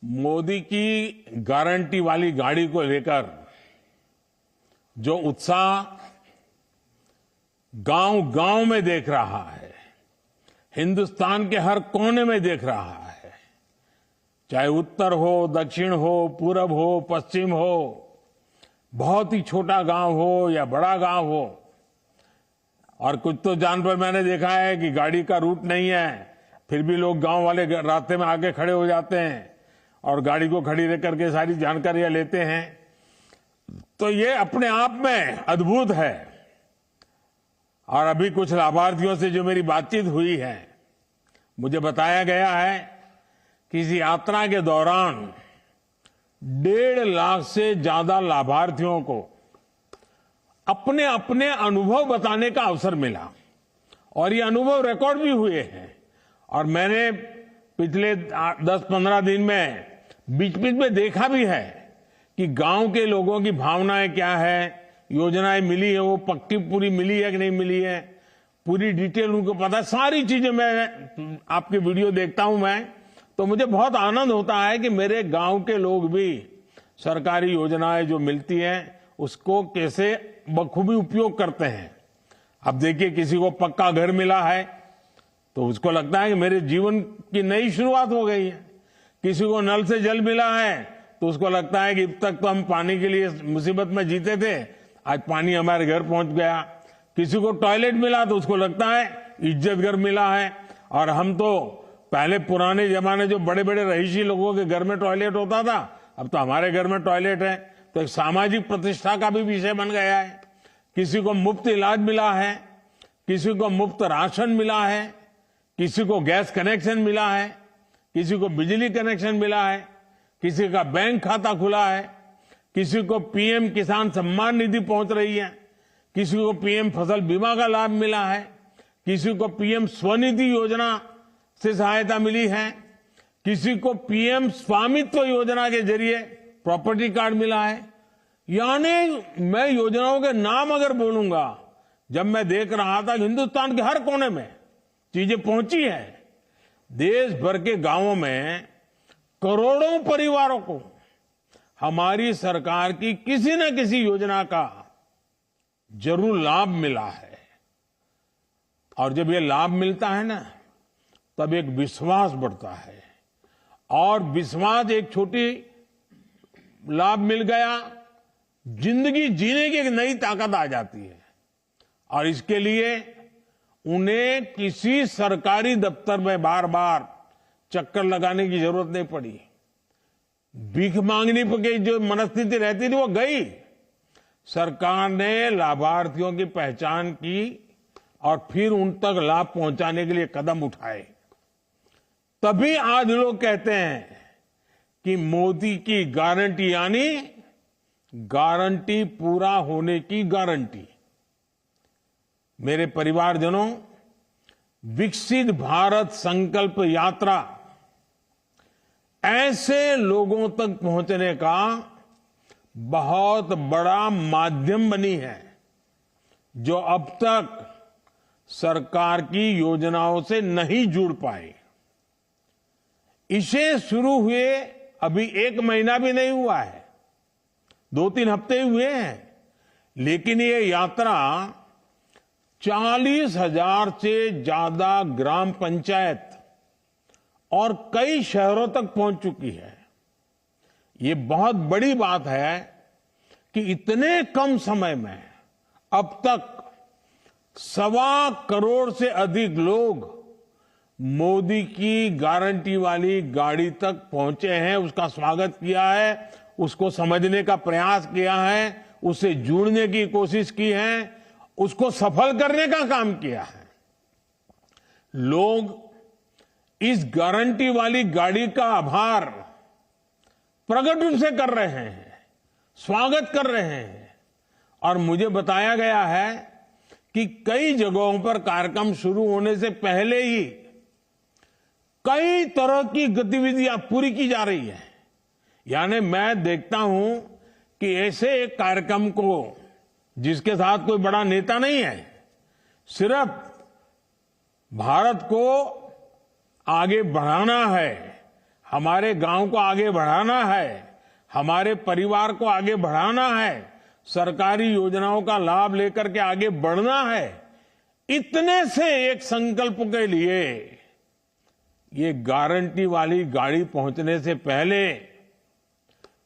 मोदी की गारंटी वाली गाड़ी को लेकर जो उत्साह गांव-गांव में देख रहा है, हिंदुस्तान के हर कोने में देख रहा है, चाहे उत्तर हो, दक्षिण हो, पूरब हो, पश्चिम हो, बहुत ही छोटा गांव हो या बड़ा गांव हो, और कुछ तो जान पर मैंने देखा है कि गाड़ी का रूट नहीं है, फिर भी लोग गांव वाले रास्ते में आके खड़े हो जाते हैं और गाड़ी को खड़ी रख करके सारी जानकारियां लेते हैं। तो ये अपने आप में अद्भुत है। और अभी कुछ लाभार्थियों से जो मेरी बातचीत हुई है, मुझे बताया गया है कि इस यात्रा के दौरान 1.5 लाख से ज्यादा लाभार्थियों को अपने अपने अनुभव बताने का अवसर मिला और ये अनुभव रिकॉर्ड भी हुए हैं। और मैंने पिछले 10-15 दिन में बीच बीच में देखा भी है कि गांव के लोगों की भावनाएं क्या है, योजनाएं मिली है वो पक्की पूरी मिली है कि नहीं मिली है, पूरी डिटेल उनको पता है। सारी चीजें मैं आपके वीडियो देखता हूं मैं, तो मुझे बहुत आनंद होता है कि मेरे गांव के लोग भी सरकारी योजनाएं जो मिलती हैं उसको कैसे बखूबी उपयोग करते हैं। अब देखिए, किसी को पक्का घर मिला है तो उसको लगता है कि मेरे जीवन की नई शुरुआत हो गई है। किसी को नल से जल मिला है तो उसको लगता है कि अब तक तो हम पानी के लिए मुसीबत में जीते थे, आज पानी हमारे घर पहुंच गया। किसी को टॉयलेट मिला तो उसको लगता है इज्जत घर मिला है। और हम तो पहले पुराने जमाने जो बड़े बड़े रईसी लोगों के घर में टॉयलेट होता था, अब तो हमारे घर में टॉयलेट है, तो एक सामाजिक प्रतिष्ठा का भी विषय बन गया है। किसी को मुफ्त इलाज मिला है, किसी को मुफ्त राशन मिला है, किसी को गैस कनेक्शन मिला है, किसी को बिजली कनेक्शन मिला है, किसी का बैंक खाता खुला है, किसी को पीएम किसान सम्मान निधि पहुंच रही है, किसी को पीएम फसल बीमा का लाभ मिला है, किसी को पीएम स्वनिधि योजना से सहायता मिली है, किसी को पीएम स्वामित्व योजना के जरिए प्रॉपर्टी कार्ड मिला है। यानी मैं योजनाओं के नाम अगर बोलूंगा, जब मैं देख रहा था कि हिंदुस्तान के हर कोने में चीजें पहुंची है, देश भर के गांवों में करोड़ों परिवारों को हमारी सरकार की किसी न किसी योजना का जरूर लाभ मिला है। और जब ये लाभ मिलता है ना, तब एक विश्वास बढ़ता है, और विश्वास एक छोटी लाभ मिल गया, जिंदगी जीने की एक नई ताकत आ जाती है। और इसके लिए उन्हें किसी सरकारी दफ्तर में बार बार चक्कर लगाने की जरूरत नहीं पड़ी। भीख मांगने की जो मनस्थिति रहती थी वो गई। सरकार ने लाभार्थियों की पहचान की और फिर उन तक लाभ पहुंचाने के लिए कदम उठाए। तभी आज लोग कहते हैं कि मोदी की गारंटी यानी गारंटी पूरा होने की गारंटी। मेरे परिवारजनों, विकसित भारत संकल्प यात्रा ऐसे लोगों तक पहुंचने का बहुत बड़ा माध्यम बनी है जो अब तक सरकार की योजनाओं से नहीं जुड़ पाए। इसे शुरू हुए अभी 1 महीना भी नहीं हुआ है, 2-3 हफ्ते हुए हैं, लेकिन ये यात्रा 40,000 से ज्यादा ग्राम पंचायत और कई शहरों तक पहुंच चुकी है। ये बहुत बड़ी बात है कि इतने कम समय में अब तक 1.25 करोड़ से अधिक लोग मोदी की गारंटी वाली गाड़ी तक पहुंचे हैं, उसका स्वागत किया है, उसको समझने का प्रयास किया है, उससे जुड़ने की कोशिश की है, उसको सफल करने का काम किया है। लोग इस गारंटी वाली गाड़ी का आभार प्रकट रूप से कर रहे हैं, स्वागत कर रहे हैं। और मुझे बताया गया है कि कई जगहों पर कार्यक्रम शुरू होने से पहले ही कई तरह की गतिविधियां पूरी की जा रही है। यानी मैं देखता हूं कि ऐसे एक कार्यक्रम को, जिसके साथ कोई बड़ा नेता नहीं है, सिर्फ भारत को आगे बढ़ाना है, हमारे गांव को आगे बढ़ाना है, हमारे परिवार को आगे बढ़ाना है, सरकारी योजनाओं का लाभ लेकर के आगे बढ़ना है, इतने से एक संकल्प के लिए ये गारंटी वाली गाड़ी पहुंचने से पहले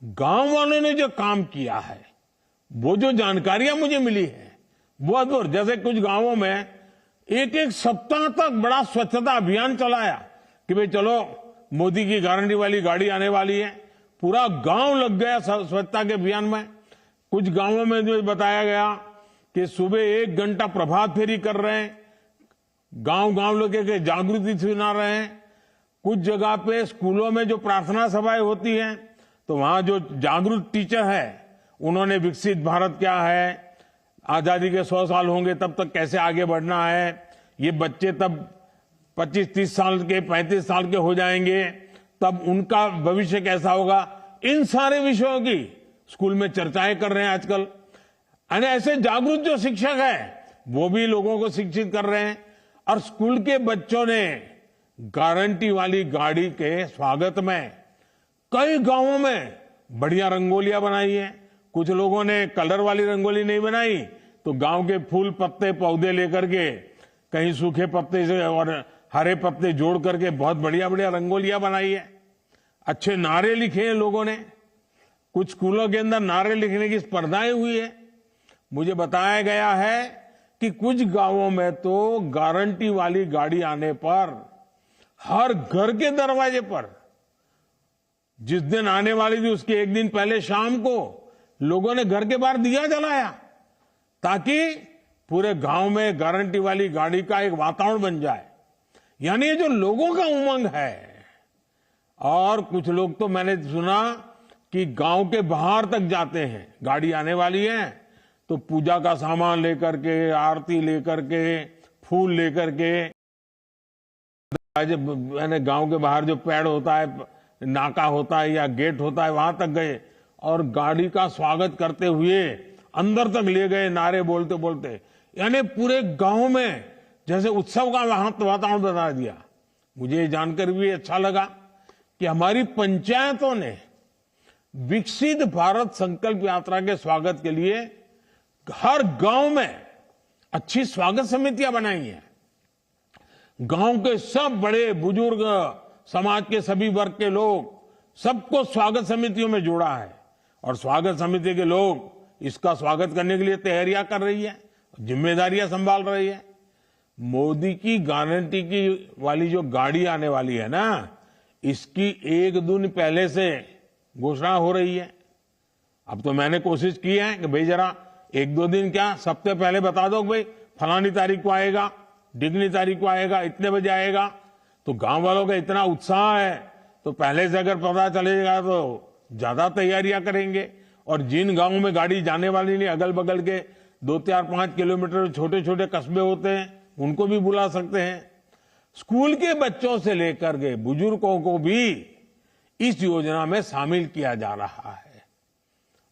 गांव वालों ने जो काम किया है, वो जो जानकारियां मुझे मिली है, वो अद्भुत। जैसे कुछ गांवों में एक एक सप्ताह तक बड़ा स्वच्छता अभियान चलाया कि भाई चलो मोदी की गारंटी वाली गाड़ी आने वाली है, पूरा गांव लग गया स्वच्छता के अभियान में। कुछ गांवों में जो बताया गया कि सुबह 1 घंटा प्रभात फेरी कर रहे हैं, गांव गांव लोगों के जागृति सुना रहे हैं। कुछ जगह पे स्कूलों में जो प्रार्थना सभाएं होती हैं, तो वहां जो जागरूक टीचर है, उन्होंने विकसित भारत क्या है, आजादी के 100 साल होंगे तब तक कैसे आगे बढ़ना है, ये बच्चे तब 25-30 साल के 35 साल के हो जाएंगे, तब उनका भविष्य कैसा होगा, इन सारे विषयों की स्कूल में चर्चाएं कर रहे हैं आजकल। यानी ऐसे जागरूक जो शिक्षक है, वो भी लोगों को शिक्षित कर रहे हैं। और स्कूल के बच्चों ने गारंटी वाली गाड़ी के स्वागत में कई गांवों में बढ़िया रंगोलियां बनाई है। कुछ लोगों ने कलर वाली रंगोली नहीं बनाई, तो गांव के फूल पत्ते पौधे लेकर के, कहीं सूखे पत्ते से और हरे पत्ते जोड़ करके बहुत बढ़िया बढ़िया रंगोलियां बनाई है। अच्छे नारे लिखे हैं लोगों ने। कुछ स्कूलों के अंदर नारे लिखने की स्पर्धाएं हुई है। मुझे बताया गया है कि कुछ गांवों में तो गारंटी वाली गाड़ी आने पर हर घर के दरवाजे पर, जिस दिन आने वाली थी उसके 1 दिन पहले शाम को लोगों ने घर के बाहर दिया जलाया, ताकि पूरे गांव में गारंटी वाली गाड़ी का एक वातावरण बन जाए। यानी ये जो लोगों का उमंग है। और कुछ लोग तो मैंने सुना कि गांव के बाहर तक जाते हैं, गाड़ी आने वाली है तो पूजा का सामान लेकर के, आरती लेकर के, फूल लेकर के, मैंने गांव के बाहर जो पेड़ होता है, नाका होता है या गेट होता है, वहां तक गए और गाड़ी का स्वागत करते हुए अंदर तक ले गए, नारे बोलते बोलते। यानी पूरे गांव में जैसे उत्सव का वातावरण बना दिया। मुझे ये जानकर भी अच्छा लगा कि हमारी पंचायतों ने विकसित भारत संकल्प यात्रा के स्वागत के लिए हर गांव में अच्छी स्वागत समितियां बनाई हैं। गांव के सब बड़े बुजुर्ग, समाज के सभी वर्ग के लोग, सबको स्वागत समितियों में जोड़ा है। और स्वागत समिति के लोग इसका स्वागत करने के लिए तैयारियां कर रही है, जिम्मेदारियां संभाल रही है। मोदी की गारंटी की वाली जो गाड़ी आने वाली है ना, इसकी 1 दिन पहले से घोषणा हो रही है। अब तो मैंने कोशिश की है कि भाई जरा 1-2 दिन क्या, सप्ताह पहले बता दो भाई फलानी तारीख को आएगा, डिगनी तारीख को आएगा, इतने बजे आएगा। तो गांव वालों का इतना उत्साह है, तो पहले से अगर पता चलेगा तो ज्यादा तैयारियां करेंगे। और जिन गांवों में गाड़ी जाने वाली नहीं, अगल बगल के 2-4-5 किलोमीटर छोटे छोटे कस्बे होते हैं, उनको भी बुला सकते हैं। स्कूल के बच्चों से लेकर के बुजुर्गों को भी इस योजना में शामिल किया जा रहा है।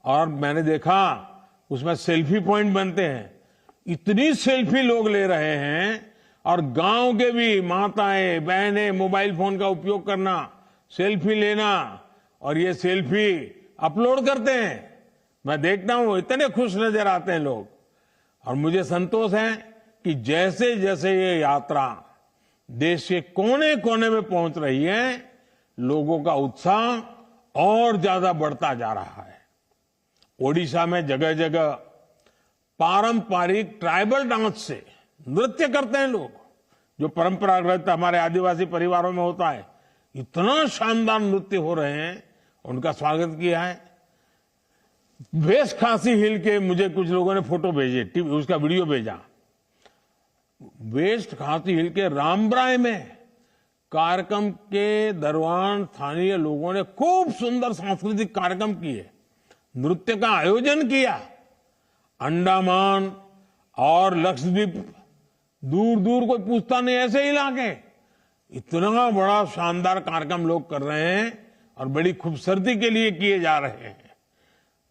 और मैंने देखा उसमें सेल्फी पॉइंट बनते हैं, इतनी सेल्फी लोग ले रहे हैं। और गांव के भी माताएं बहनें मोबाइल फोन का उपयोग करना, सेल्फी लेना, और ये सेल्फी अपलोड करते हैं। मैं देखता हूं इतने खुश नजर आते हैं लोग। और मुझे संतोष है कि जैसे जैसे ये यात्रा देश के कोने कोने में पहुंच रही है, लोगों का उत्साह और ज्यादा बढ़ता जा रहा है। ओडिशा में जगह जगह पारंपरिक ट्राइबल डांस से नृत्य करते हैं लोग, जो परंपरागत हमारे आदिवासी परिवारों में होता है। इतना शानदार नृत्य हो रहे हैं, उनका स्वागत किया है। वेस्ट खासी हिल के मुझे कुछ लोगों ने फोटो भेजे, उसका वीडियो भेजा। वेस्ट खासी हिल के रामब्राय में कार्यक्रम के दौरान स्थानीय लोगों ने खूब सुंदर सांस्कृतिक कार्यक्रम किए, नृत्य का आयोजन किया। अंडमान और लक्षद्वीप, दूर दूर कोई पूछता नहीं, ऐसे इलाके, इतना बड़ा शानदार कार्यक्रम लोग कर रहे हैं और बड़ी खूबसूरती के लिए किए जा रहे हैं।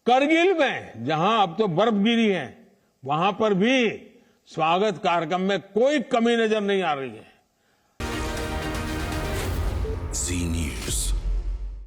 करगिल में जहां अब तो बर्फ गिरी है, वहां पर भी स्वागत कार्यक्रम में कोई कमी नजर नहीं आ रही है।